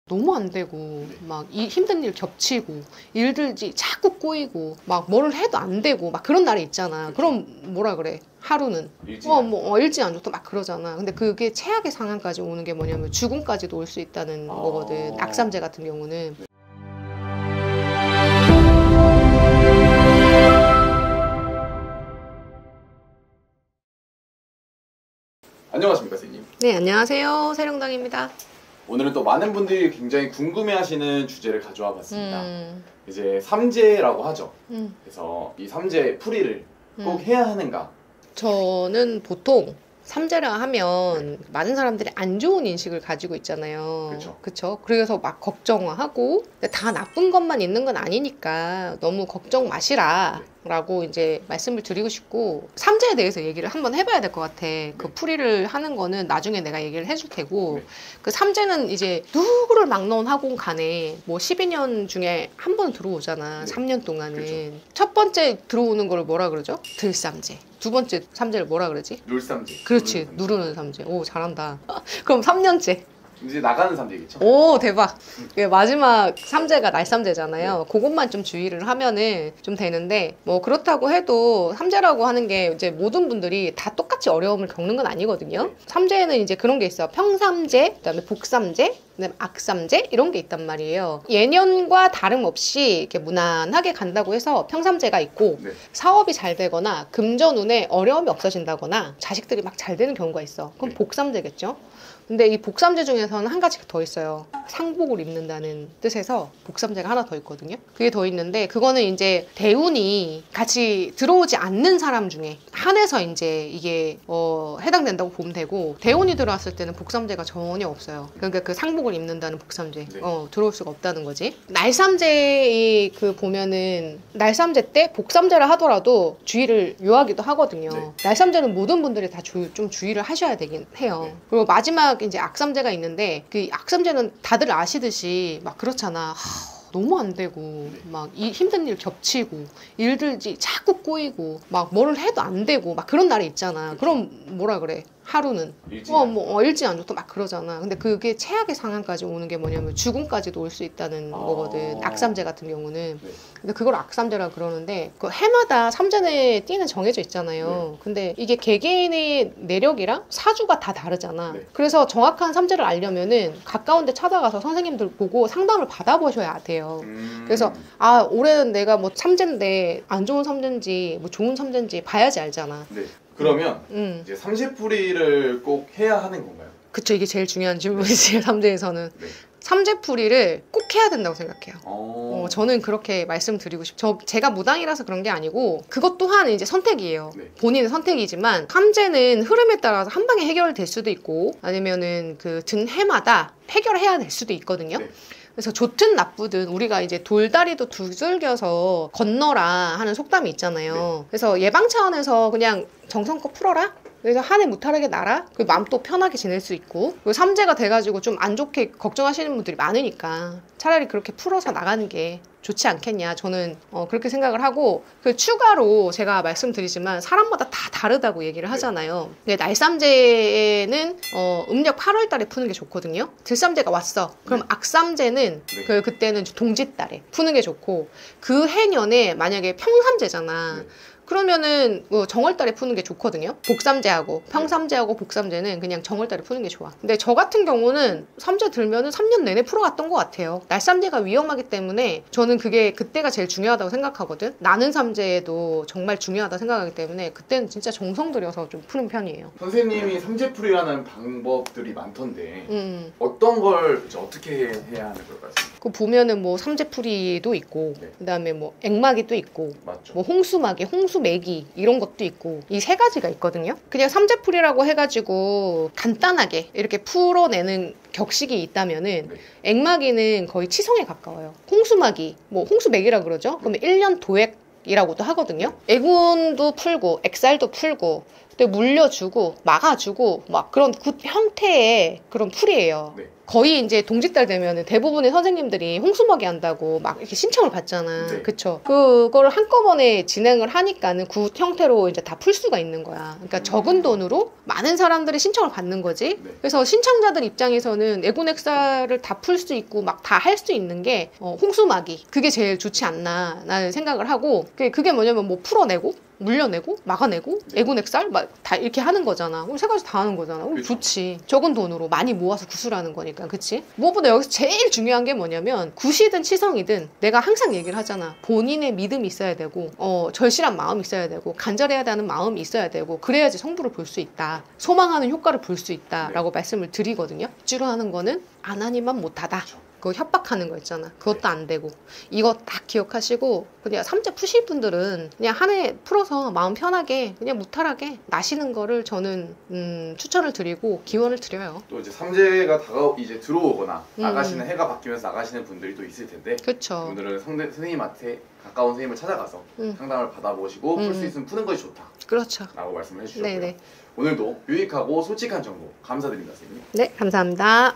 너무 안 되고 막 힘든 일 겹치고 일들이 자꾸 꼬이고 막 뭐를 해도 안 되고 막 그런 날이 있잖아. 그럼 뭐라 그래? 하루는 일지 안 좋다 막 그러잖아. 근데 그게 최악의 상황까지 오는 게 뭐냐면 죽음까지도 올 수 있다는 거거든. 악삼제 같은 경우는. 안녕하십니까 선생님. 네, 안녕하세요. 세령당입니다. 오늘은 또 많은 분들이 굉장히 궁금해하시는 주제를 가져와 봤습니다. 이제 삼재라고 하죠. 그래서 이 삼재 풀이를 꼭 해야 하는가? 저는 보통 삼재라 하면 많은 사람들이 안 좋은 인식을 가지고 있잖아요. 그쵸? 그래서 막 걱정하고 다 나쁜 것만 있는 건 아니니까 너무 걱정 마시라 라고 이제 말씀을 드리고 싶고, 삼재에 대해서 얘기를 한번 해봐야 될 것 같아. 그 풀이를 하는 거는 나중에 내가 얘기를 해줄 테고, 그 삼재는 이제 누구를 막론하고 간에 뭐 12년 중에 한 번 들어오잖아. 3년 동안은. 첫 번째 들어오는 걸 뭐라 그러죠? 들삼재. 두 번째 삼재를 뭐라 그러지? 룰삼재. 그렇지. 누르는 삼재. 오, 잘한다. 그럼 3년째. 이제 나가는 삼재겠죠? 오, 대박. 마지막 삼재가 날삼재잖아요. 그것만 좀 주의를 하면은 좀 되는데, 뭐 그렇다고 해도 삼재라고 하는 게 이제 모든 분들이 다 똑같이 어려움을 겪는 건 아니거든요. 삼재에는 이제 그런 게 있어요. 평삼재, 그다음에 복삼재, 그다음에 악삼재 이런 게 있단 말이에요. 예년과 다름없이 이렇게 무난하게 간다고 해서 평삼재가 있고, 사업이 잘 되거나 금전운에 어려움이 없어진다거나 자식들이 막 잘 되는 경우가 있어. 그럼 복삼재겠죠. 근데 이 복삼재 중에서는 한 가지가 더 있어요. 상복을 입는다는 뜻에서 복삼재가 하나 더 있거든요. 그게 더 있는데, 그거는 이제 대운이 같이 들어오지 않는 사람 중에 한해서 이제 이게 해당된다고 보면 되고, 대운이 들어왔을 때는 복삼재가 전혀 없어요. 그러니까 그 상복을 입는다는 복삼재 들어올 수가 없다는 거지. 날삼재 그 보면은 날삼재 때 복삼재를 하더라도 주의를 요하기도 하거든요. 날삼재는 모든 분들이 다 좀 주의를 하셔야 되긴 해요. 그리고 마지막 이제 악삼재가 있는데, 그 악삼재는 다들 아시듯이 막 그렇잖아. 너무 안 되고 막 힘든 일 겹치고 일들이 자꾸 꼬이고 막 뭐를 해도 안 되고 막 그런 날이 있잖아. 그럼 뭐라 그래? 하루는 일지 안 좋다 막 그러잖아. 근데 그게 최악의 상황까지 오는 게 뭐냐면 죽음까지도 올 수 있다는 거거든. 악삼재 같은 경우는. 근데 그걸 악삼재라 그러는데, 그 해마다 삼재의 띠는 정해져 있잖아요. 근데 이게 개개인의 내력이랑 사주가 다 다르잖아. 그래서 정확한 삼재를 알려면은 가까운 데 찾아가서 선생님들 보고 상담을 받아보셔야 돼요. 그래서 올해는 내가 뭐 삼재인데 안 좋은 삼재인지 뭐 좋은 삼재인지 봐야지 알잖아. 그러면 이제 삼재풀이를 꼭 해야 하는 건가요? 그쵸, 이게 제일 중요한 질문이지. 삼재에서는 삼재풀이를 꼭 해야 된다고 생각해요. 저는 그렇게 말씀드리고 싶어요. 제가 무당이라서 그런 게 아니고, 그것 또한 이제 선택이에요. 본인의 선택이지만 삼재는 흐름에 따라서 한 방에 해결될 수도 있고, 아니면은 그 든 해마다 해결해야 될 수도 있거든요. 그래서 좋든 나쁘든 우리가 이제 돌다리도 두들겨서 건너라 하는 속담이 있잖아요. 그래서 예방 차원에서 그냥 정성껏 풀어라? 그래서 한 해 무탈하게 날아? 그 마음 또 편하게 지낼 수 있고, 그리고 삼재가 돼가지고 좀 안 좋게 걱정하시는 분들이 많으니까 차라리 그렇게 풀어서 나가는 게 좋지 않겠냐, 저는 그렇게 생각을 하고, 그 추가로 제가 말씀드리지만 사람마다 다 다르다고 얘기를 하잖아요. 근데 날삼재는 음력 8월 달에 푸는 게 좋거든요. 들삼재가 왔어. 그럼 악삼재는 그때는 동짓달에 푸는 게 좋고, 그 해년에 만약에 평삼재잖아. 그러면은 뭐 정월달에 푸는 게 좋거든요. 복삼재하고 평삼재하고 복삼재는 그냥 정월달에 푸는 게 좋아. 근데 저 같은 경우는 삼재 들면은 3년 내내 풀어갔던 것 같아요. 날삼재가 위험하기 때문에 저는 그때가 제일 중요하다고 생각하거든. 나는 삼재도 정말 중요하다 생각하기 때문에 그때는 진짜 정성 들여서 좀 푸는 편이에요. 선생님이 삼재풀이하는 방법들이 많던데 어떤 걸 이제 어떻게 해야 하는 걸까요? 그 보면은 뭐 삼재풀이도 있고, 그다음에 뭐 액마기도 있고, 뭐 홍수마기, 홍수매기 이런 것도 있고, 이 세 가지가 있거든요. 그냥 삼재풀이라고 해가지고 간단하게 이렇게 풀어내는 격식이 있다면은 액마기는 거의 치성에 가까워요. 홍수마기, 뭐 홍수매기라 그러죠. 그러면 1년 도액이라고도 하거든요. 애군도 풀고 액살도 풀고 또 물려주고 막아주고 막 그런 굿 형태의 그런 풀이에요. 거의 이제 동짓달 되면은 대부분의 선생님들이 홍수먹이 한다고 막 이렇게 신청을 받잖아. 네. 그쵸? 그거를 한꺼번에 진행을 하니까는 그 형태로 이제 다 풀 수가 있는 거야. 그러니까 적은 돈으로 많은 사람들이 신청을 받는 거지. 네. 그래서 신청자들 입장에서는 애고넥사를 다 풀 수 있고 막 다 할 수 있는 게 홍수막이 그게 제일 좋지 않나 라는 생각을 하고, 그게 뭐냐면 뭐 풀어내고 물려내고 막아내고 애고넥살 막 다 이렇게 하는 거잖아. 우리 세 가지 다 하는 거잖아. 우리 그쵸. 좋지. 적은 돈으로 많이 모아서 구술하는 거니까. 그치? 무엇보다 여기서 제일 중요한 게 뭐냐면 굿이든 치성이든 내가 항상 얘기를 하잖아. 본인의 믿음이 있어야 되고 절실한 마음이 있어야 되고 간절해야 하는 마음이 있어야 되고 그래야지 성부를 볼 수 있다. 소망하는 효과를 볼 수 있다 라고 말씀을 드리거든요. 주로 하는 거는 안 하니만 못하다. 그거 협박하는 거 있잖아. 그것도 안 되고. 이거 딱 기억하시고 그냥 삼재 푸실 분들은 그냥 한 해 풀어서 마음 편하게 그냥 무탈하게 나시는 거를 저는 추천을 드리고 기원을 드려요. 또 이제 삼재가 이제 들어오거나 나가시는 해가 바뀌면서 나가시는 분들이 또 있을 텐데 그렇죠. 오늘은 선생님한테 가까운 선생님을 찾아가서 상담을 받아보시고 풀 수 있으면 푸는 것이 좋다. 그렇죠. 라고 말씀을 해주셨고요. 네네. 오늘도 유익하고 솔직한 정보 감사드립니다, 선생님. 네, 감사합니다.